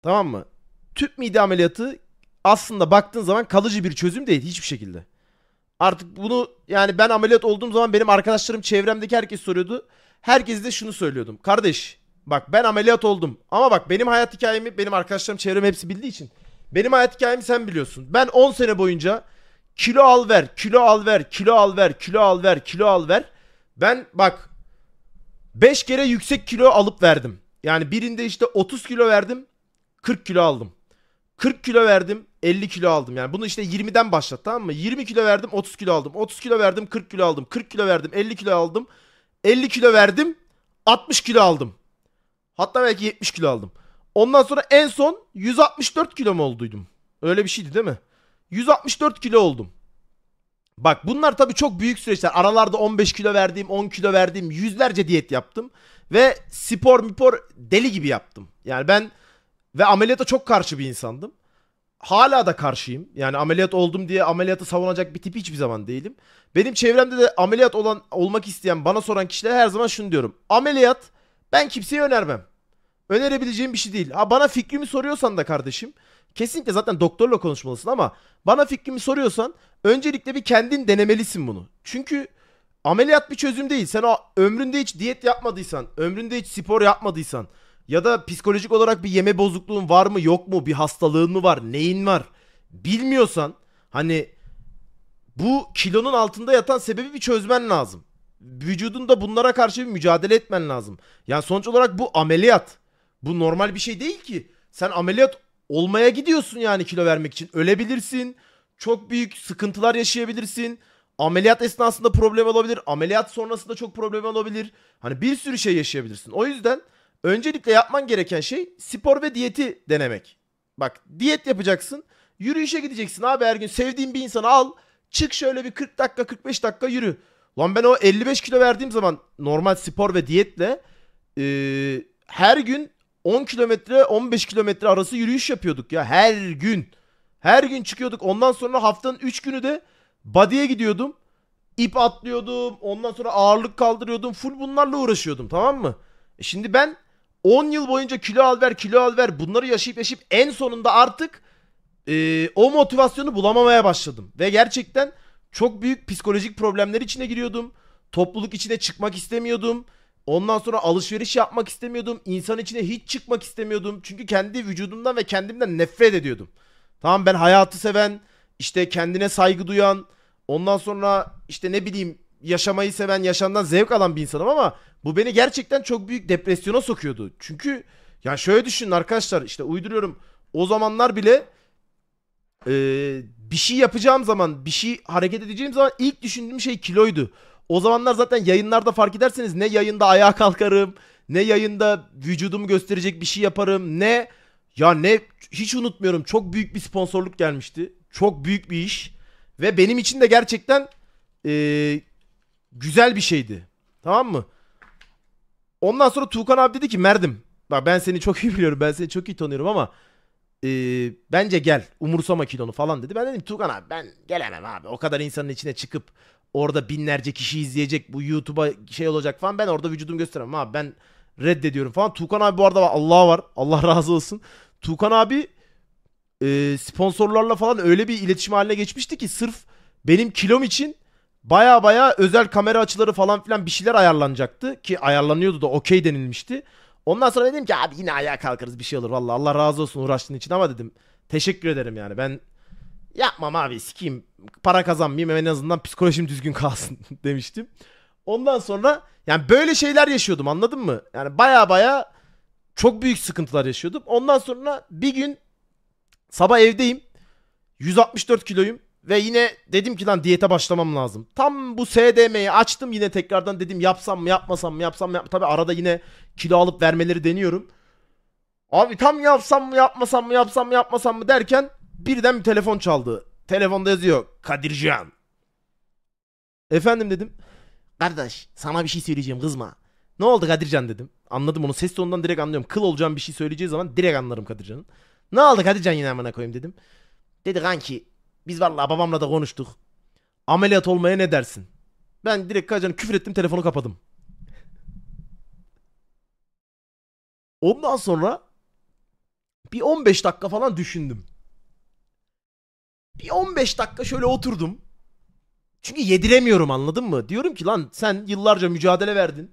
Tamam mı? Tüp mide ameliyatı aslında baktığın zaman kalıcı bir çözüm değil hiçbir şekilde. Artık bunu yani ben ameliyat olduğum zaman benim arkadaşlarım çevremdeki herkes soruyordu. Herkese de şunu söylüyordum. Kardeş bak ben ameliyat oldum. Ama bak benim hayat hikayemi benim arkadaşlarım çevrem hepsi bildiği için. Benim hayat hikayemi sen biliyorsun. Ben 10 sene boyunca kilo al ver, kilo al ver, kilo al ver, kilo al ver, kilo al ver. Ben bak 5 kere yüksek kilo alıp verdim. Yani birinde işte 30 kilo verdim, 40 kilo aldım. 40 kilo verdim 50 kilo aldım. Yani bunu işte 20'den başlat, tamam mı? 20 kilo verdim 30 kilo aldım. 30 kilo verdim 40 kilo aldım. 40 kilo verdim 50 kilo aldım. 50 kilo verdim 60 kilo aldım. Hatta belki 70 kilo aldım. Ondan sonra en son 164 kilo mu olduydum? Öyle bir şeydi değil mi? 164 kilo oldum. Bak bunlar tabii çok büyük süreçler. Aralarda 15 kilo verdiğim, 10 kilo verdiğim, yüzlerce diyet yaptım. Ve spor deli gibi yaptım. Yani ben ve ameliyata çok karşı bir insandım. Hala da karşıyım. Yani ameliyat oldum diye ameliyatı savunacak bir tip hiçbir zaman değilim. Benim çevremde de ameliyat olmak isteyen bana soran kişilere her zaman şunu diyorum. Ameliyat ben kimseye önermem. Önerebileceğim bir şey değil. Ha bana fikrimi soruyorsan da kardeşim kesinlikle zaten doktorla konuşmalısın ama bana fikrimi soruyorsan öncelikle bir kendin denemelisin bunu. Çünkü ameliyat bir çözüm değil. Sen o ömründe hiç diyet yapmadıysan, ömründe hiç spor yapmadıysan ya da psikolojik olarak bir yeme bozukluğun var mı yok mu, bir hastalığın mı var, neyin var bilmiyorsan hani bu kilonun altında yatan sebebi bir çözmen lazım. Vücudunda bunlara karşı bir mücadele etmen lazım. Yani sonuç olarak bu ameliyat. Bu normal bir şey değil ki. Sen ameliyat olmaya gidiyorsun yani kilo vermek için. Ölebilirsin. Çok büyük sıkıntılar yaşayabilirsin. Ameliyat esnasında problem olabilir. Ameliyat sonrasında çok problem olabilir. Hani bir sürü şey yaşayabilirsin. O yüzden öncelikle yapman gereken şey spor ve diyeti denemek. Bak diyet yapacaksın. Yürüyüşe gideceksin abi her gün. Sevdiğin bir insanı al. Çık şöyle bir 40 dakika 45 dakika yürü. Lan ben o 55 kilo verdiğim zaman normal spor ve diyetle her gün 10 kilometre 15 kilometre arası yürüyüş yapıyorduk ya her gün. Her gün çıkıyorduk. Ondan sonra haftanın 3 günü de body'ye gidiyordum. İp atlıyordum. Ondan sonra ağırlık kaldırıyordum. Full bunlarla uğraşıyordum, tamam mı? Şimdi ben 10 yıl boyunca kilo al ver kilo al ver bunları yaşayıp en sonunda artık o motivasyonu bulamamaya başladım. Ve gerçekten çok büyük psikolojik problemler içine giriyordum. Topluluk içine çıkmak istemiyordum. Ondan sonra alışveriş yapmak istemiyordum. İnsan içine hiç çıkmak istemiyordum. Çünkü kendi vücudumdan ve kendimden nefret ediyordum. Tamam ben hayatı seven, işte kendine saygı duyan, ondan sonra işte ne bileyim yaşamayı seven, yaşamdan zevk alan bir insanım ama bu beni gerçekten çok büyük depresyona sokuyordu. Çünkü ya şöyle düşünün arkadaşlar işte uyduruyorum. O zamanlar bile bir şey yapacağım zaman, bir şey hareket edeceğim zaman ilk düşündüğüm şey kiloydu. O zamanlar zaten yayınlarda fark ederseniz ne yayında ayağa kalkarım, ne yayında vücudumu gösterecek bir şey yaparım, ne hiç unutmuyorum. Çok büyük bir sponsorluk gelmişti. Çok büyük bir iş ve benim için de gerçekten eee, güzel bir şeydi. Tamam mı? Ondan sonra Tuğkan abi dedi ki Merdim, bak ben seni çok iyi biliyorum, ben seni çok iyi tanıyorum ama bence gel umursama kilonu falan dedi. Ben dedim Tuğkan abi ben gelemem abi. O kadar insanın içine çıkıp orada binlerce kişi izleyecek bu YouTube'a şey olacak falan. Ben orada vücudumu gösteremem abi. Ben reddediyorum falan. Tuğkan abi bu arada Allah var. Allah razı olsun. Tuğkan abi sponsorlarla falan öyle bir iletişim haline geçmişti ki sırf benim kilom için baya baya özel kamera açıları falan filan bir şeyler ayarlanacaktı. Ki ayarlanıyordu da okey denilmişti. Ondan sonra dedim ki abi yine ayağa kalkarız bir şey olur. Vallahi Allah razı olsun uğraştığın için ama dedim teşekkür ederim yani. Ben yapmam abi sikeyim para kazanmayayım en azından psikolojim düzgün kalsın demiştim. Ondan sonra yani böyle şeyler yaşıyordum anladın mı? Yani baya baya çok büyük sıkıntılar yaşıyordum. Ondan sonra bir gün sabah evdeyim. 164 kiloyum. Ve yine dedim ki lan diyete başlamam lazım. Tam bu SDM'yi açtım yine tekrardan dedim yapsam mı yapmasam mı yapsam mı tabi arada yine kilo alıp vermeleri deniyorum. Abi tam yapsam mı yapmasam mı yapsam mı yapmasam mı derken birden bir telefon çaldı. Telefonda yazıyor Kadircan. Efendim dedim. Kardeş sana bir şey söyleyeceğim kızma. Ne oldu Kadircan dedim. Anladım onu ses tonundan direkt anlıyorum. Kıl olacağım bir şey söyleyeceği zaman direkt anlarım Kadircan'ın. Ne oldu Kadircan yine amına koyayım dedim. Dedi kanki biz vallahi babamla da konuştuk. Ameliyat olmaya ne dersin? Ben direkt Kadircan'a küfür ettim telefonu kapadım. Ondan sonra Bir 15 dakika falan düşündüm. Bir 15 dakika şöyle oturdum. Çünkü yediremiyorum, anladın mı? Diyorum ki lan sen yıllarca mücadele verdin.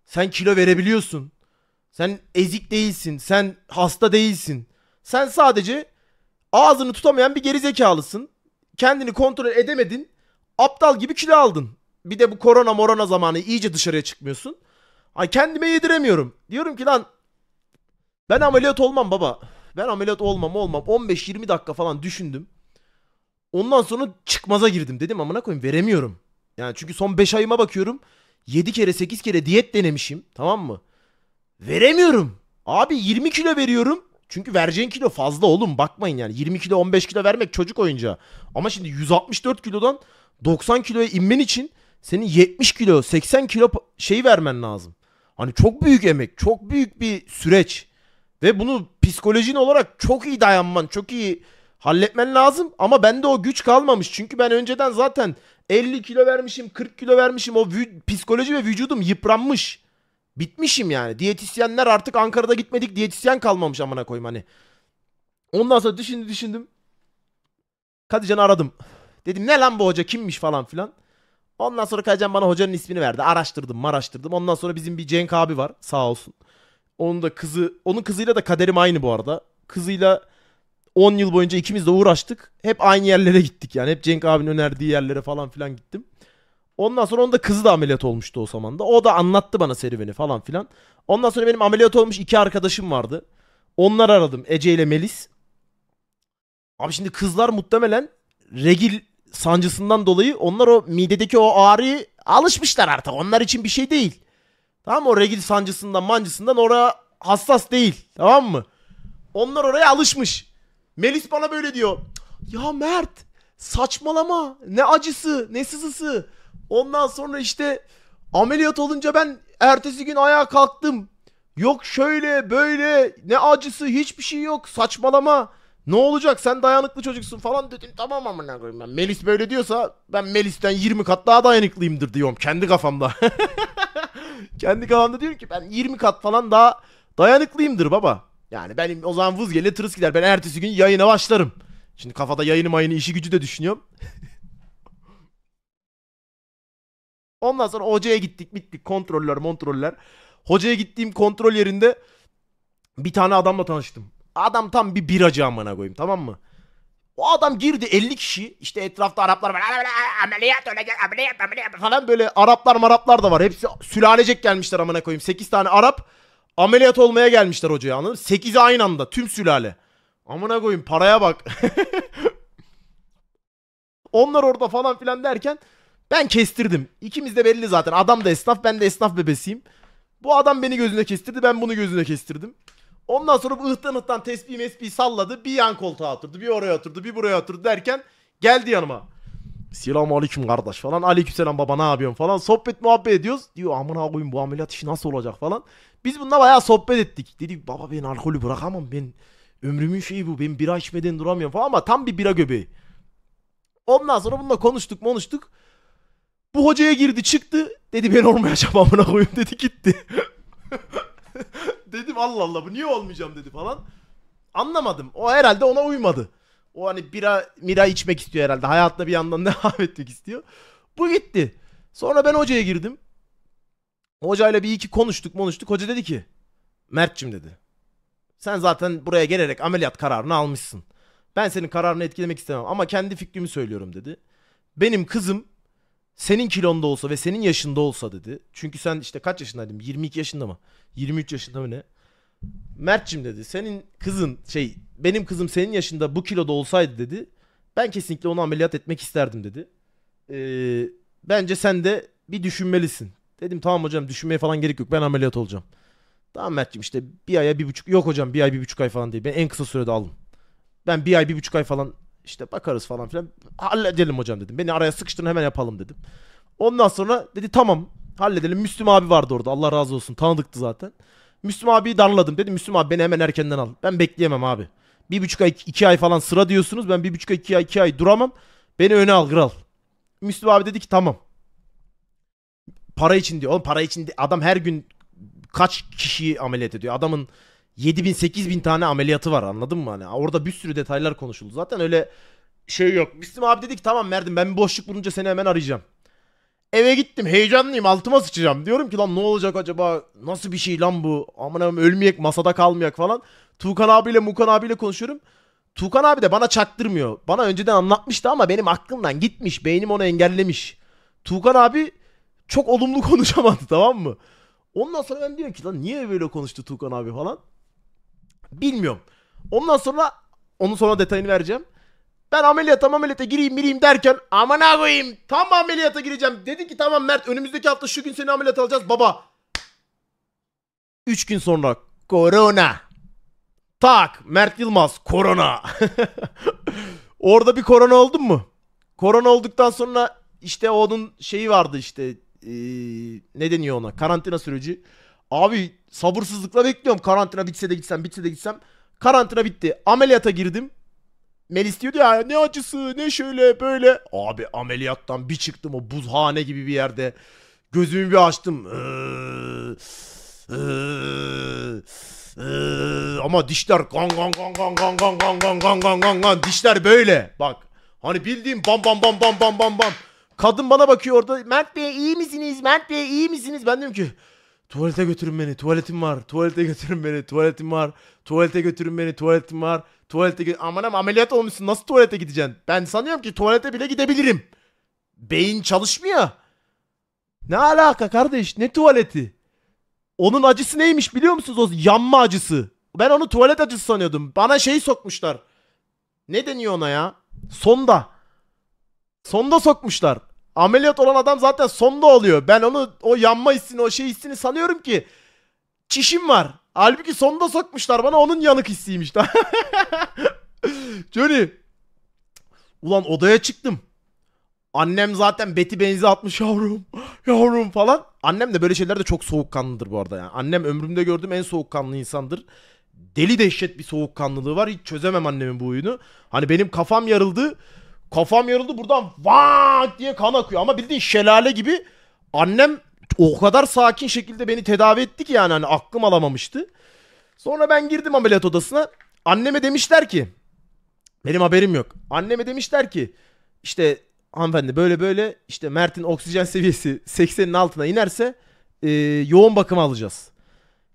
Sen kilo verebiliyorsun. Sen ezik değilsin. Sen hasta değilsin. Sen sadece ağzını tutamayan bir gerizekalısın. Kendini kontrol edemedin. Aptal gibi kilo aldın. Bir de bu korona morona zamanı iyice dışarıya çıkmıyorsun. Ay kendime yediremiyorum. Diyorum ki lan ben ameliyat olmam baba. Ben ameliyat olmam. 15-20 dakika falan düşündüm. Ondan sonra çıkmaza girdim. Dedim amına koyayım veremiyorum. Yani çünkü son 5 ayıma bakıyorum. 7 kere 8 kere diyet denemişim. Tamam mı? Veremiyorum. Abi 20 kilo veriyorum. Çünkü vereceğin kilo fazla oğlum. Bakmayın yani. 20 kilo 15 kilo vermek çocuk oyuncağı. Ama şimdi 164 kilodan 90 kiloya inmen için senin 70 kilo 80 kilo şey vermen lazım. Hani çok büyük emek. Çok büyük bir süreç. Ve bunu psikolojin olarak çok iyi dayanman, çok iyi halletmen lazım. Ama bende o güç kalmamış. Çünkü ben önceden zaten 50 kilo vermişim, 40 kilo vermişim. O psikoloji ve vücudum yıpranmış. Bitmişim yani. Diyetisyenler artık Ankara'da gitmedik. Diyetisyen kalmamış amına koyayım hani. Ondan sonra düşündüm. Kadıcan'ı aradım. Dedim ne lan bu hoca kimmiş falan filan. Ondan sonra Kadıcan bana hocanın ismini verdi. Araştırdım. Ondan sonra bizim bir Cenk abi var sağ olsun. Onun kızıyla da kaderim aynı bu arada. Kızıyla 10 yıl boyunca ikimiz de uğraştık. Hep aynı yerlere gittik yani. Hep Cenk abinin önerdiği yerlere falan filan gittim. Ondan sonra onun da kızı da ameliyat olmuştu o zaman da. O da anlattı bana serüveni falan filan. Ondan sonra benim ameliyat olmuş iki arkadaşım vardı. Onları aradım. Ece ile Melis. Abi şimdi kızlar muhtemelen regil sancısından dolayı onlar o midedeki o ağrıyı alışmışlar artık. Onlar için bir şey değil. Tamam mı? O regil sancısından mancısından oraya hassas değil. Tamam mı? Onlar oraya alışmış. Melis bana böyle diyor. Ya Mert saçmalama. Ne acısı ne sızısı. Ondan sonra işte ameliyat olunca ben ertesi gün ayağa kalktım. Yok şöyle böyle ne acısı hiçbir şey yok saçmalama. Ne olacak sen dayanıklı çocuksun falan dedim. Tamam amına koyayım ben. Melis böyle diyorsa ben Melis'ten 20 kat daha dayanıklıyımdır diyorum kendi kafamda. Kendi kafamda diyorum ki ben 20 kat falan daha dayanıklıyımdır baba. Yani benim o zaman vız gelir tırıs gider. Ben ertesi gün yayına başlarım. Şimdi kafada yayını mayını işi gücü de düşünüyorum. Ondan sonra hocaya gittik bittik kontroller. Hocaya gittiğim kontrol yerinde bir tane adamla tanıştım. Adam tam bir biracı amına koyayım tamam mı? O adam girdi 50 kişi işte etrafta Araplar var. Ameliyat olacak ameliyat falan böyle Araplar maraplar da var. Hepsi sülalecek gelmişler amına koyayım. 8 tane Arap ameliyat olmaya gelmişler hocaya anladın mı? 8'i aynı anda tüm sülale. Amına koyayım paraya bak. Onlar orada falan filan derken ben kestirdim. İkimiz de belli zaten. Adam da esnaf ben de esnaf bebesiyim. Bu adam beni gözüne kestirdi ben bunu gözüne kestirdim. Ondan sonra bu ıhtan tespih mesbih salladı. Bir yan koltuğa oturdu bir oraya oturdu bir buraya oturdu derken geldi yanıma. Selamun aleyküm kardeş falan. Aleykümselam baba ne yapıyorsun falan. Sohbet muhabbet ediyoruz. Diyor amına koyayım bu ameliyat işi nasıl olacak falan. Biz bununla bayağı sohbet ettik. Dedi baba ben alkolü bırakamam. Ben ömrümün şeyi bu. Ben bira içmeden duramıyorum falan ama tam bir bira göbeği. Ondan sonra bununla konuştuk. Bu hocaya girdi çıktı. Dedi ben olmayacağım amına koyayım dedi gitti. Dedim Allah Allah bu niye olmayacağım dedi falan. Anlamadım. O herhalde ona uymadı. O hani mira içmek istiyor herhalde. Hayatta bir yandan devam etmek istiyor. Bu gitti. Sonra ben hocaya girdim. Hocayla bir iki konuştuk. Hoca dedi ki Mert'cim dedi. Sen zaten buraya gelerek ameliyat kararını almışsın. Ben senin kararını etkilemek istemem ama kendi fikrimi söylüyorum dedi. Benim kızım senin kilonda olsa ve senin yaşında olsa dedi. Çünkü sen işte kaç yaşındaydın? 22 yaşında mı? 23 yaşında mı ne? Mert'cim dedi. Senin kızın benim kızım senin yaşında bu kiloda olsaydı dedi. Ben kesinlikle onu ameliyat etmek isterdim dedi. Bence sen de bir düşünmelisin. Dedim tamam hocam düşünmeye falan gerek yok. Ben ameliyat olacağım. Tamam Mert'cim işte bir aya bir buçuk yok hocam bir ay bir buçuk ay falan değil. Ben en kısa sürede aldım. Ben bir ay bir buçuk ay falan işte bakarız falan filan. Halledelim hocam dedim. Beni araya sıkıştırın hemen yapalım dedim. Ondan sonra dedi tamam halledelim. Müslüm abi vardı orada Allah razı olsun tanıdıktı zaten. Müslüm abiyi darladım dedim. Müslüm abi beni hemen erkenden al. Ben bekleyemem abi. Bir buçuk ay iki ay falan sıra diyorsunuz. Ben bir buçuk ay iki ay duramam. Beni öne al kral. Müslüm abi dedi ki tamam. Para için diyor. Oğlum para için adam her gün kaç kişiyi ameliyat ediyor. Adamın 7.000 8.000 tane ameliyatı var, anladın mı? Hani orada bir sürü detaylar konuşuldu. Zaten öyle şey yok. Müslüm abi dedi ki tamam Mert'im, ben bir boşluk bulunca seni hemen arayacağım. Eve gittim, heyecanlıyım, altıma sıçacağım. Diyorum ki lan ne olacak acaba, nasıl bir şey lan bu? Aman aman ölmeyek, masada kalmayak falan. Tuğkan abiyle Mukan abiyle konuşuyorum. Tuğkan abi de bana çaktırmıyor. Bana önceden anlatmıştı ama benim aklımdan gitmiş. Beynim onu engellemiş. Tuğkan abi çok olumlu konuşamadı, tamam mı? Ondan sonra ben diyorum ki lan niye böyle konuştu Tuğkan abi falan. Bilmiyorum. Ondan sonra onun sonra detayını vereceğim. Ben ameliyata gireyim derken amına koyayım tam ameliyata gireceğim. Dedi ki tamam Mert, önümüzdeki hafta şu gün seni ameliyat alacağız baba. 3 gün sonra korona. Tak, Mert Yılmaz korona. Orada bir korona oldun mu? Korona olduktan sonra işte onun şeyi vardı işte, ne deniyor ona, karantina süreci. Abi sabırsızlıkla bekliyorum, karantina bitse de gitsem, bitse de gitsem. Karantina bitti, ameliyata girdim. Melis diyordu ya ne acısı ne şöyle böyle. Abi ameliyattan bir çıktım, o buzhane gibi bir yerde. Gözümü bir açtım. Ama dişler gang gang gang gang gang gang gang gang gang gang gang gang, dişler böyle bak. Hani bildiğim bam bam bam bam bam bam bam. Kadın bana bakıyor orada. Mert Bey iyi misiniz? Mert Bey iyi misiniz? Ben diyorum ki tuvalete götürün beni. Tuvaletim var. Tuvalete götürün beni. Tuvaletim var. Tuvalete götürün beni. Tuvaletim var. Aman ama ameliyat olmuşsun. Nasıl tuvalete gideceksin? Ben sanıyorum ki tuvalete bile gidebilirim. Beyin çalışmıyor. Ne alaka kardeş? Ne tuvaleti? Onun acısı neymiş biliyor musunuz? O yanma acısı. Ben onu tuvalet acısı sanıyordum. Bana şey sokmuşlar. Ne deniyor ona ya? Sonda. Sonda sokmuşlar. Ameliyat olan adam zaten sonda oluyor. Ben onu, o yanma hissini, o şey hissini sanıyorum ki çişim var. Halbuki sonda sokmuşlar bana, onun yanık hissiymiş. Johnny. Ulan odaya çıktım. Annem zaten beti benzi atmış, yavrum. Yavrum falan. Annem de böyle şeylerde çok soğukkanlıdır bu arada yani. Annem ömrümde gördüğüm en soğukkanlı insandır. Deli dehşet bir soğukkanlılığı var. Hiç çözemem annemin bu huyunu. Hani benim kafam yarıldı. Kafam yarıldı, buradan vaak diye kan akıyor. Ama bildiğin şelale gibi. Annem o kadar sakin şekilde beni tedavi etti ki yani hani aklım alamamıştı. Sonra ben girdim ameliyat odasına. Anneme demişler ki, benim haberim yok. Anneme demişler ki işte hanımefendi böyle böyle işte Mert'in oksijen seviyesi 80'in altına inerse yoğun bakıma alacağız.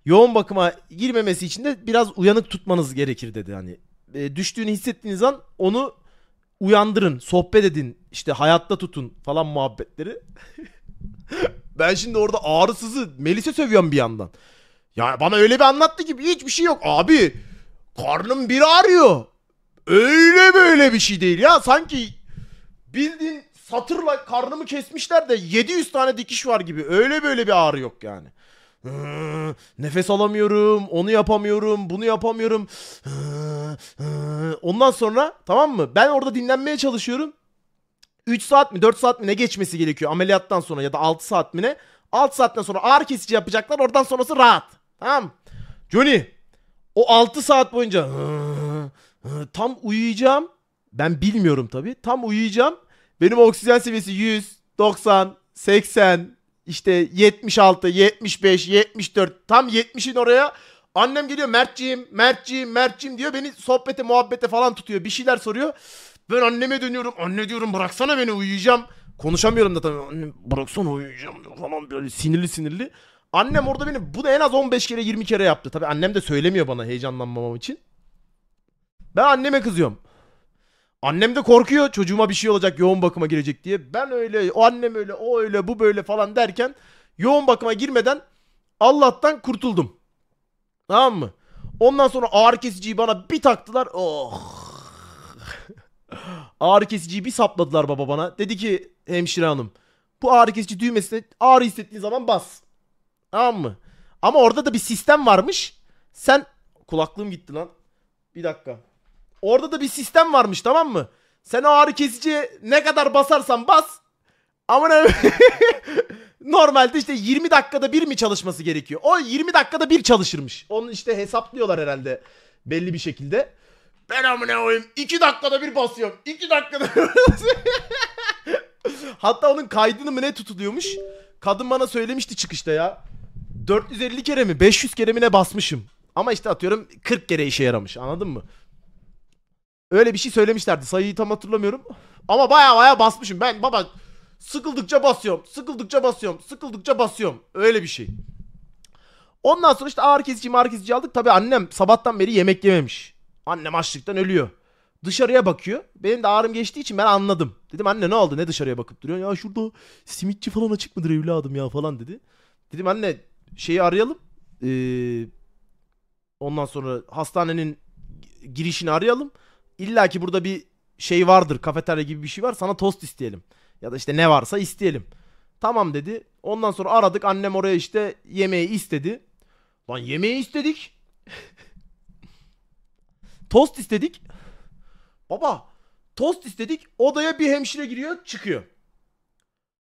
Yoğun bakıma girmemesi için de biraz uyanık tutmanız gerekir dedi. Hani düştüğünü hissettiğiniz an onu uyandırın, sohbet edin, işte hayatta tutun falan muhabbetleri. Ben şimdi orada ağrısızı Melis'e sövüyorum bir yandan. Ya bana öyle bir anlattı ki hiçbir şey yok. Abi karnım bir ağrıyor. Öyle böyle bir şey değil ya. Sanki bildiğin satırla karnımı kesmişler de 700 tane dikiş var gibi. Öyle böyle bir ağrı yok yani. Nefes alamıyorum, onu yapamıyorum, bunu yapamıyorum. Ondan sonra tamam mı? Ben orada dinlenmeye çalışıyorum. 3 saat mi 4 saat mi ne geçmesi gerekiyor ameliyattan sonra, ya da 6 saat mi ne? 6 saatten sonra ağrı kesici yapacaklar, oradan sonrası rahat. Tamam. Johnny, o 6 saat boyunca tam uyuyacağım. Ben bilmiyorum tabii. Tam uyuyacağım. Benim oksijen seviyesi 100, 90, 80, işte 76, 75, 74. Tam 70'in oraya. Annem geliyor, Mertciğim, Mertciğim, Mertciğim diyor. Beni sohbete, muhabbete falan tutuyor. Bir şeyler soruyor. Ben anneme dönüyorum. Anne diyorum bıraksana beni, uyuyacağım. Konuşamıyorum da tabii. Anne bıraksana uyuyacağım falan, böyle sinirli sinirli. Annem orada beni bunu en az 15 kere 20 kere yaptı. Tabii annem de söylemiyor bana heyecanlanmamam için. Ben anneme kızıyorum. Annem de korkuyor çocuğuma bir şey olacak, yoğun bakıma girecek diye. Ben öyle, o annem öyle, o öyle, bu böyle falan derken yoğun bakıma girmeden Allah'tan kurtuldum. Tamam mı? Ondan sonra ağrı kesiciyi bana bir taktılar. Oh. Ağrı kesiciyi bir sapladılar baba bana. Dedi ki hemşire hanım, bu ağrı kesici düğmesine ağrı hissettiğin zaman bas. Tamam mı? Ama orada da bir sistem varmış. Sen, kulaklığım gitti lan. Bir dakika. Orada da bir sistem varmış, tamam mı? Sen o ağrı kesiciye ne kadar basarsan bas. Ama normalde işte 20 dakikada bir mi çalışması gerekiyor? O 20 dakikada bir çalışırmış. Onu işte hesaplıyorlar herhalde belli bir şekilde. Ben amına koyayım 2 dakikada bir basıyorum. 2 dakikada bir Hatta onun kaydını mı ne tutuluyormuş? Kadın bana söylemişti çıkışta ya. 450 kere mi 500 kere mi ne basmışım. Ama işte atıyorum 40 kere işe yaramış, anladın mı? Öyle bir şey söylemişlerdi. Sayıyı tam hatırlamıyorum. Ama baya baya basmışım. Ben baba sıkıldıkça basıyorum. Sıkıldıkça basıyorum. Sıkıldıkça basıyorum. Öyle bir şey. Ondan sonra işte ağrı kesici aldık. Tabii annem sabahtan beri yemek yememiş. Annem açlıktan ölüyor. Dışarıya bakıyor. Benim de ağrım geçtiği için ben anladım. Dedim anne ne oldu, ne dışarıya bakıp duruyorsun? Ya şurada simitçi falan açık mıdır evladım ya falan dedi. Dedim anne şeyi arayalım. Ondan sonra hastanenin girişini arayalım. İlla ki burada bir şey vardır. Kafeterya gibi bir şey var. Sana tost isteyelim. Ya da işte ne varsa isteyelim. Tamam dedi. Ondan sonra aradık. Annem oraya işte yemeği istedi. Lan yemeği istedik. Tost istedik. Baba tost istedik. Odaya bir hemşire giriyor çıkıyor.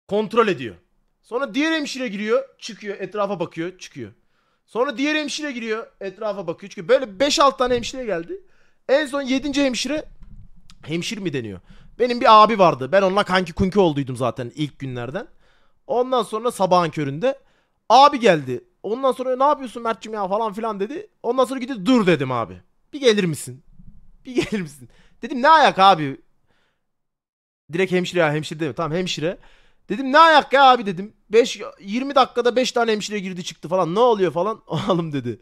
Kontrol ediyor. Sonra diğer hemşire giriyor çıkıyor. Etrafa bakıyor çıkıyor. Sonra diğer hemşire giriyor. Etrafa bakıyor çıkıyor. Böyle 5-6 tane hemşire geldi. En son 7. hemşire, hemşir mi deniyor? Benim bir abi vardı. Ben onunla kanki kunki olduydum zaten ilk günlerden. Ondan sonra sabahın köründe abi geldi. Ondan sonra ne yapıyorsun Mert'cim ya falan filan dedi. Ondan sonra gidip dur dedim abi. Bir gelir misin? Bir gelir misin? Dedim ne ayak abi? Direkt hemşire ya, hemşire demiyor. Tamam hemşire. Dedim ne ayak ya abi dedim. 20 dakikada 5 tane hemşire girdi çıktı falan. Ne oluyor falan. Oğlum dedi.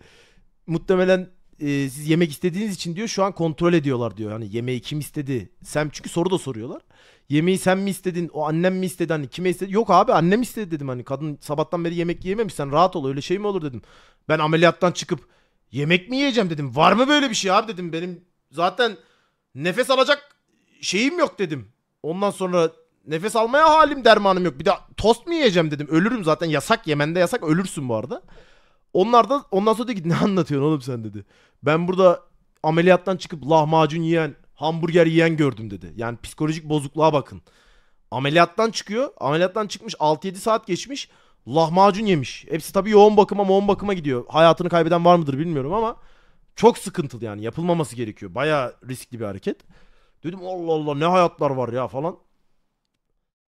Muhtemelen siz yemek istediğiniz için diyor şu an kontrol ediyorlar diyor. Hani yemeği kim istedi? Sen çünkü soru da soruyorlar. Yemeği sen mi istedin? O annem mi istedi? Hani kime istedi? Yok abi annem istedi dedim. Hani kadın sabahtan beri yemek yiyememiş. Sen rahat ol. Öyle şey mi olur dedim. Ben ameliyattan çıkıp yemek mi yiyeceğim dedim. Var mı böyle bir şey abi dedim. Benim zaten nefes alacak şeyim yok dedim. Ondan sonra nefes almaya halim dermanım yok. Bir de tost mu yiyeceğim dedim. Ölürüm zaten, yasak, yemende yasak, ölürsün bu arada. Onlar da ondan sonra dedi ki ne anlatıyorsun oğlum sen dedi. Ben burada ameliyattan çıkıp lahmacun yiyen, hamburger yiyen gördüm dedi. Yani psikolojik bozukluğa bakın. Ameliyattan çıkıyor. Ameliyattan çıkmış 6-7 saat geçmiş. Lahmacun yemiş. Hepsi tabii yoğun bakıma gidiyor. Hayatını kaybeden var mıdır bilmiyorum ama çok sıkıntılı yani. Yapılmaması gerekiyor. Baya riskli bir hareket. Dedim Allah Allah ne hayatlar var ya falan.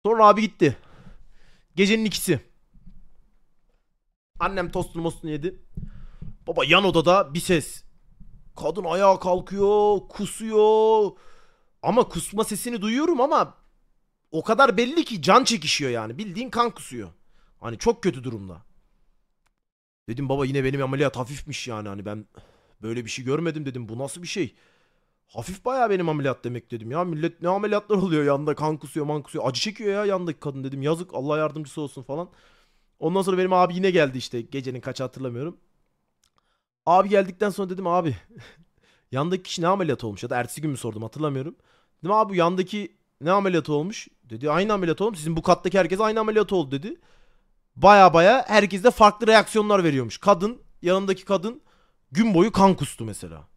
Sonra abi gitti. Gecenin ikisi. Annem tostunu mostunu yedi. Baba yan odada bir ses. Kadın ayağa kalkıyor, kusuyor. Ama kusma sesini duyuyorum ama o kadar belli ki can çekişiyor yani. Bildiğin kan kusuyor. Hani çok kötü durumda. Dedim baba yine benim ameliyat hafifmiş yani. Hani ben böyle bir şey görmedim dedim. Bu nasıl bir şey? Hafif bayağı benim ameliyat demek dedim ya. Millet ne ameliyatlar oluyor yanında, kan kusuyor man kusuyor. Acı çekiyor ya yandaki kadın dedim. Yazık, Allah yardımcısı olsun falan. Ondan sonra benim abi yine geldi işte. Gecenin kaçı hatırlamıyorum. Abi geldikten sonra dedim abi yandaki kişi ne ameliyat olmuş, ya da ertesi gün mü sordum hatırlamıyorum. Dedim abi bu yandaki ne ameliyatı olmuş? Dedi aynı ameliyat olmuş. Sizin bu kattaki herkes aynı ameliyat oldu dedi. Baya baya herkes de farklı reaksiyonlar veriyormuş. Kadın, yanındaki kadın gün boyu kan kustu mesela.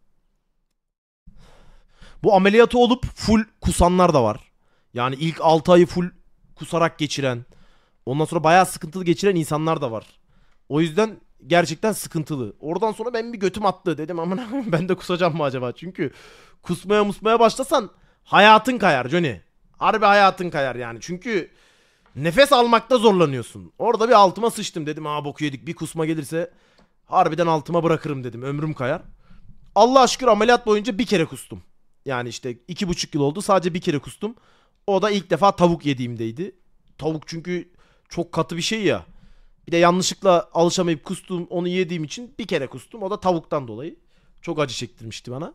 Bu ameliyatı olup full kusanlar da var. Yani ilk 6 ayı full kusarak geçiren, ondan sonra bayağı sıkıntılı geçiren insanlar da var. O yüzden gerçekten sıkıntılı. Oradan sonra ben bir götüm attı. Dedim aman ben de kusacağım mı acaba? Çünkü kusmaya musmaya başlasan hayatın kayar Johnny. Harbi hayatın kayar yani. Çünkü nefes almakta zorlanıyorsun. Orada bir altıma sıçtım. Dedim ha boku yedik, bir kusma gelirse harbiden altıma bırakırım dedim. Ömrüm kayar. Allah'a şükür ameliyat boyunca bir kere kustum. Yani işte 2,5 yıl oldu. Sadece bir kere kustum. O da ilk defa tavuk yediğimdeydi. Tavuk çünkü çok katı bir şey ya. Bir de yanlışlıkla alışamayıp kustum, onu yediğim için bir kere kustum. O da tavuktan dolayı. Çok acı çektirmişti bana.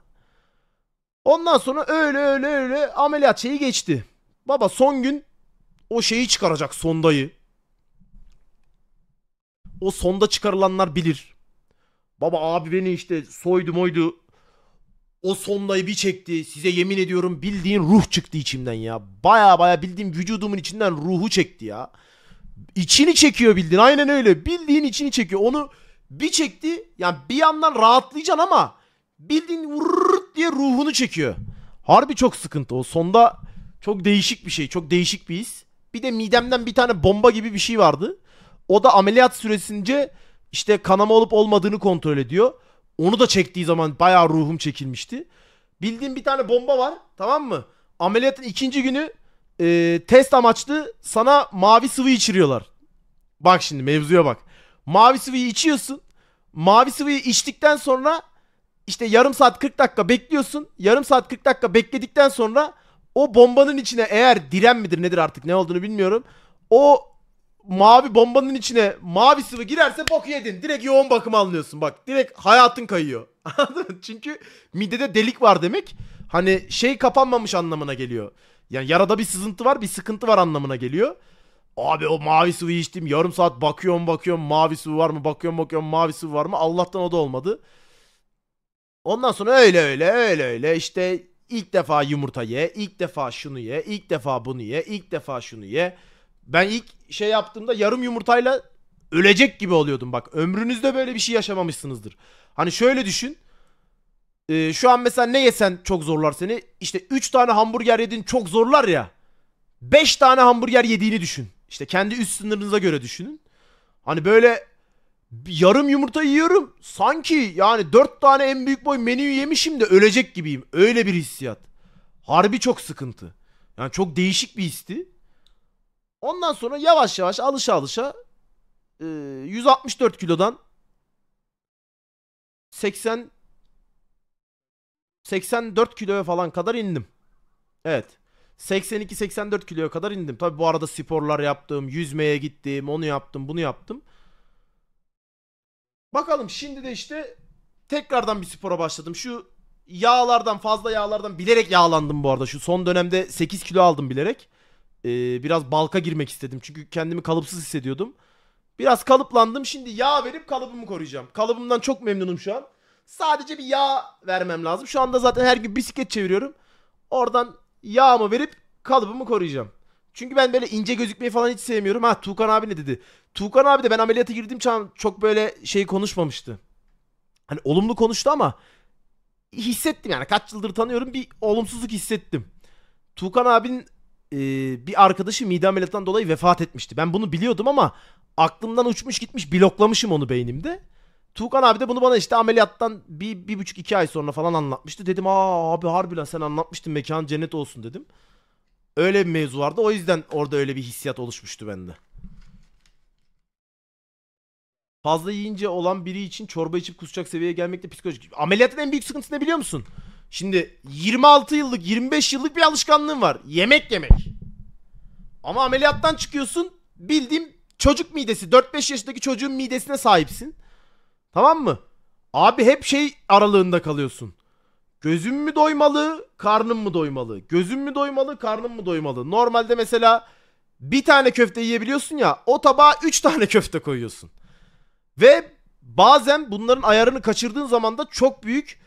Ondan sonra öyle ameliyat şeyi geçti. Baba son gün o şeyi çıkaracak, sondayı. O sonda çıkarılanlar bilir. Baba abi beni işte soydu moydu. O sondayı bir çekti. Size yemin ediyorum bildiğin ruh çıktı içimden ya. Baya baya bildiğim vücudumun içinden ruhu çekti ya. İçini çekiyor bildiğin. Aynen öyle. Bildiğin içini çekiyor. Onu bir çekti. Yani bir yandan rahatlayacaksın ama bildiğin vurrt diye ruhunu çekiyor. Harbi çok sıkıntı. O sonda çok değişik bir şey. Çok değişik bir his. Bir de midemden bir tane bomba gibi bir şey vardı. O da ameliyat süresince işte kanama olup olmadığını kontrol ediyor. Onu da çektiği zaman bayağı ruhum çekilmişti. Bildiğim bir tane bomba var. Tamam mı? Ameliyatın ikinci günü test amaçlı sana mavi sıvı içiriyorlar. Bak şimdi mevzuya bak. Mavi sıvıyı içiyorsun. Mavi sıvıyı içtikten sonra işte yarım saat 40 dakika bekliyorsun. Yarım saat 40 dakika bekledikten sonra o bombanın içine, eğer diren midir nedir artık ne olduğunu bilmiyorum. O mavi bombanın içine mavi sıvı girerse boku yedin. Direkt yoğun bakıma alınıyorsun bak. Direkt hayatın kayıyor. Anladın mı? Çünkü midede delik var demek. Hani şey kapanmamış anlamına geliyor. Yani yarada bir sızıntı var, bir sıkıntı var anlamına geliyor. Abi o mavi sıvıyı içtim. Yarım saat bakıyorum mavi sıvı var mı? Bakıyorum mavi sıvı var mı? Allah'tan o da olmadı. Ondan sonra öyle işte ilk defa yumurta ye, ilk defa şunu ye, ilk defa bunu ye, ilk defa şunu ye. Ben ilk şey yaptığımda yarım yumurtayla ölecek gibi oluyordum. Bak ömrünüzde böyle bir şey yaşamamışsınızdır. Hani şöyle düşün. Şu an mesela ne yesen çok zorlar seni. İşte 3 tane hamburger yedin çok zorlar ya. 5 tane hamburger yediğini düşün. İşte kendi üst sınırınıza göre düşünün. Hani böyle yarım yumurta yiyorum. Sanki yani 4 tane en büyük boy menüyü yemişim de ölecek gibiyim. Öyle bir hissiyat. Harbi çok sıkıntı. Yani çok değişik bir histi. Ondan sonra yavaş yavaş alışa alışa 164 kilodan 80 84 kiloya falan kadar indim. Evet. 82-84 kiloya kadar indim. Tabi bu arada sporlar yaptım, yüzmeye gittim, onu yaptım, bunu yaptım. Bakalım şimdi de işte tekrardan bir spora başladım. Şu yağlardan, fazla yağlardan bilerek yağlandım bu arada. Şu son dönemde 8 kilo aldım bilerek. Biraz balka girmek istedim. Çünkü kendimi kalıpsız hissediyordum. Biraz kalıplandım. Şimdi yağ verip kalıbımı koruyacağım. Kalıbımdan çok memnunum şu an. Sadece bir yağ vermem lazım. Şu anda zaten her gün bisiklet çeviriyorum. Oradan yağımı verip kalıbımı koruyacağım. Çünkü ben böyle ince gözükmeyi falan hiç sevmiyorum. Ha, Tuğkan abi ne dedi? Tuğkan abi de ben ameliyata girdiğim çağ çok böyle şey konuşmamıştı. Hani olumlu konuştu ama hissettim yani, kaç yıldır tanıyorum, bir olumsuzluk hissettim. Tuğkan abinin bir arkadaşı mide ameliyatından dolayı vefat etmişti. Ben bunu biliyordum ama aklımdan uçmuş gitmiş, bloklamışım onu beynimde. Tuğkan abi de bunu bana işte ameliyattan bir buçuk iki ay sonra falan anlatmıştı. Dedim aa abi harbi lan sen anlatmıştın, mekan cennet olsun dedim. Öyle bir mevzu vardı, o yüzden orada öyle bir hissiyat oluşmuştu bende. Fazla yiyince olan biri için çorba içip kusacak seviyeye gelmek de psikolojik. Ameliyatın en büyük sıkıntısı ne biliyor musun? Şimdi 26 yıllık 25 yıllık bir alışkanlığın var. Yemek yemek. Ama ameliyattan çıkıyorsun, bildiğim çocuk midesi, 4-5 yaşındaki çocuğun midesine sahipsin. Tamam mı? Abi hep şey aralığında kalıyorsun. Gözüm mü doymalı, karnım mı doymalı? Gözüm mü doymalı, karnım mı doymalı? Normalde mesela bir tane köfte yiyebiliyorsun ya, o tabağa 3 tane köfte koyuyorsun. Ve bazen bunların ayarını kaçırdığın zaman da çok büyük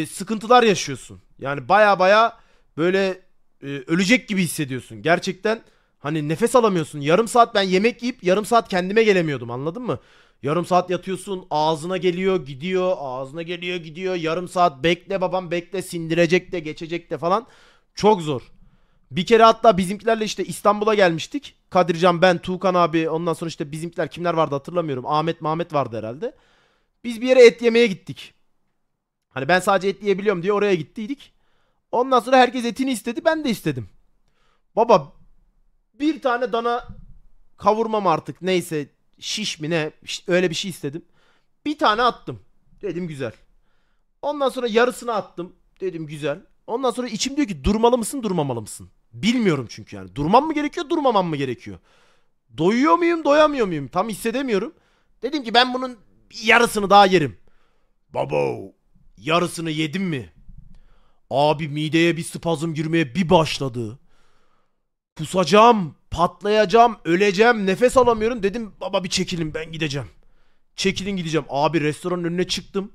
sıkıntılar yaşıyorsun. Yani baya baya böyle ölecek gibi hissediyorsun. Gerçekten hani nefes alamıyorsun. Yarım saat ben yemek yiyip yarım saat kendime gelemiyordum, anladın mı? Yarım saat yatıyorsun, ağzına geliyor gidiyor, ağzına geliyor gidiyor. Yarım saat bekle babam bekle, sindirecek de geçecek de falan. Çok zor. Bir kere hatta bizimkilerle işte İstanbul'a gelmiştik. Kadircan, ben, Tuğkan abi, ondan sonra işte bizimkiler kimler vardı hatırlamıyorum. Ahmet Mahmet vardı herhalde. Biz bir yere et yemeye gittik. Hani ben sadece et yiyebiliyorum diye oraya gittiydik. Ondan sonra herkes etini istedi, ben de istedim. Baba bir tane dana kavurmam artık neyse, şiş mi ne, öyle bir şey istedim. Bir tane attım. Dedim güzel. Ondan sonra yarısını attım. Dedim güzel. Ondan sonra içim diyor ki durmalı mısın durmamalı mısın? Bilmiyorum çünkü yani. Durmam mı gerekiyor durmamam mı gerekiyor? Doyuyor muyum doyamıyor muyum? Tam hissedemiyorum. Dedim ki ben bunun yarısını daha yerim. Babo yarısını yedim mi? Abi mideye bir spazm girmeye bir başladı. Pusacağım, patlayacağım, öleceğim, nefes alamıyorum. Dedim baba bir çekilin ben gideceğim. Çekilin gideceğim. Abi restoranın önüne çıktım.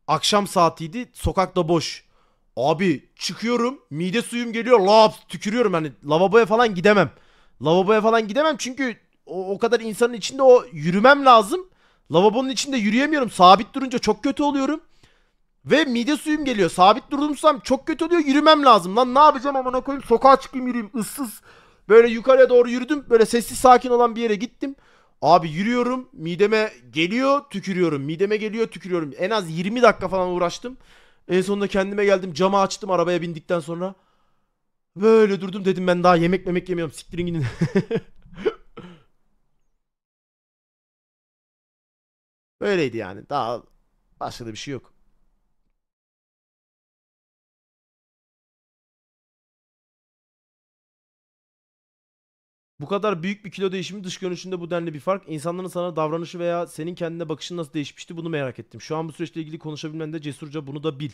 Akşam saatiydi. Sokakta boş. Abi çıkıyorum. Mide suyum geliyor. Laps tükürüyorum. Yani lavaboya falan gidemem. Lavaboya falan gidemem çünkü o kadar insanın içinde o yürümem lazım. Lavabonun içinde yürüyemiyorum. Sabit durunca çok kötü oluyorum. Ve mide suyum geliyor. Sabit durdursam çok kötü oluyor. Yürümem lazım. Lan ne yapacağım amına koyayım? Sokağa çıkayım yürüyeyim. Issız. Böyle yukarıya doğru yürüdüm. Böyle sessiz sakin olan bir yere gittim. Abi yürüyorum. Mideme geliyor. Tükürüyorum. Mideme geliyor. Tükürüyorum. En az 20 dakika falan uğraştım. En sonunda kendime geldim. Camı açtım arabaya bindikten sonra. Böyle durdum, dedim ben daha yemek memek yemiyorum. Siktirin gidin. Böyleydi yani. Daha başka da bir şey yok. Bu kadar büyük bir kilo değişimi, dış görünüşünde bu denli bir fark. İnsanların sana davranışı veya senin kendine bakışın nasıl değişmişti, bunu merak ettim. Şu an bu süreçle ilgili konuşabilmen de cesurca, bunu da bil.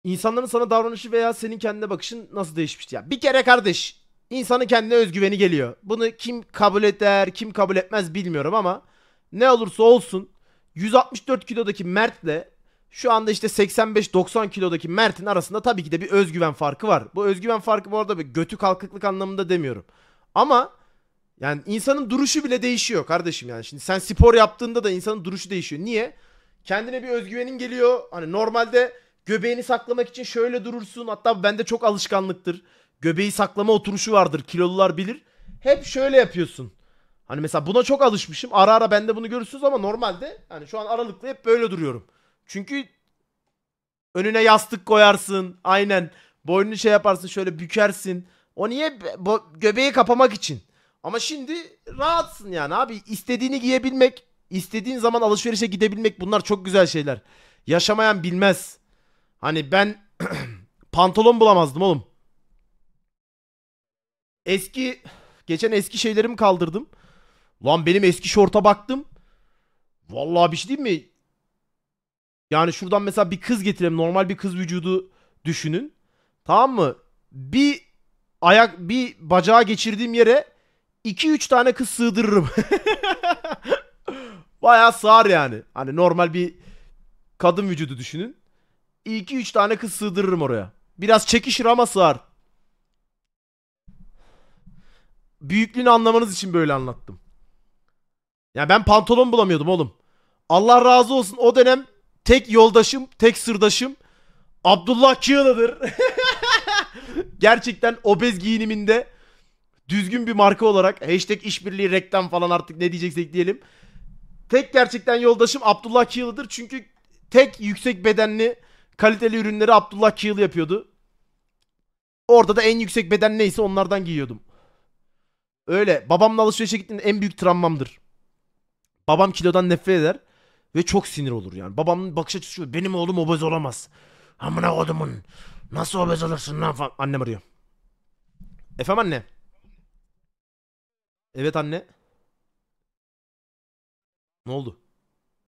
İnsanların sana davranışı veya senin kendine bakışın nasıl değişmişti? Ya bir kere kardeş, insanın kendine özgüveni geliyor. Bunu kim kabul eder, kim kabul etmez bilmiyorum ama ne olursa olsun 164 kilodaki Mert'le şu anda işte 85-90 kilodaki Mert'in arasında tabii ki de bir özgüven farkı var. Bu özgüven farkı bu arada bir götü kalkıklık anlamında demiyorum. Ama yani insanın duruşu bile değişiyor kardeşim yani. Şimdi sen spor yaptığında da insanın duruşu değişiyor. Niye? Kendine bir özgüvenin geliyor. Hani normalde göbeğini saklamak için şöyle durursun. Hatta bende çok alışkanlıktır. Göbeği saklama oturuşu vardır. Kilolular bilir. Hep şöyle yapıyorsun. Hani mesela buna çok alışmışım. Ara ara bende bunu görürsünüz ama normalde hani şu an aralıklı hep böyle duruyorum. Çünkü önüne yastık koyarsın. Aynen. Boynunu şey yaparsın, şöyle bükersin. O niye? Göbeği kapamak için. Ama şimdi rahatsın yani abi. İstediğini giyebilmek, istediğin zaman alışverişe gidebilmek, bunlar çok güzel şeyler. Yaşamayan bilmez. Hani ben pantolon bulamazdım oğlum. Eski geçen eski şeylerimi kaldırdım. Lan benim eski şorta baktım. Vallahi bir şey diyeyim mi? Yani şuradan mesela bir kız getirelim. Normal bir kız vücudu düşünün. Tamam mı? Bir bacağı geçirdiğim yere 2-3 tane kız sığdırırım. Bayağı sığar yani. Hani normal bir kadın vücudu düşünün. 2-3 tane kız sığdırırım oraya. Biraz çekişir ama sığar. Büyüklüğünü anlamanız için böyle anlattım. Ya ben pantolon bulamıyordum oğlum. Allah razı olsun, o dönem tek yoldaşım, tek sırdaşım Abdullah Kiyılı'dır. Gerçekten obez giyiniminde düzgün bir marka olarak hashtag işbirliği reklam falan, artık ne diyeceksek diyelim. Tek gerçekten yoldaşım Abdullah Kiyılı'dır. Çünkü tek yüksek bedenli kaliteli ürünleri Abdullah Kiyılı yapıyordu. Orada da en yüksek beden neyse onlardan giyiyordum. Öyle. Babamla alışverişe gittiğimde en büyük travmamdır. Babam kilodan nefret eder ve çok sinir olur yani. Babamın bakış açısı şu: benim oğlum obez olamaz. Amına kodumun. Nasıl obez olursun lan falan. Annem arıyor. Efendim anne. Evet anne. Ne oldu?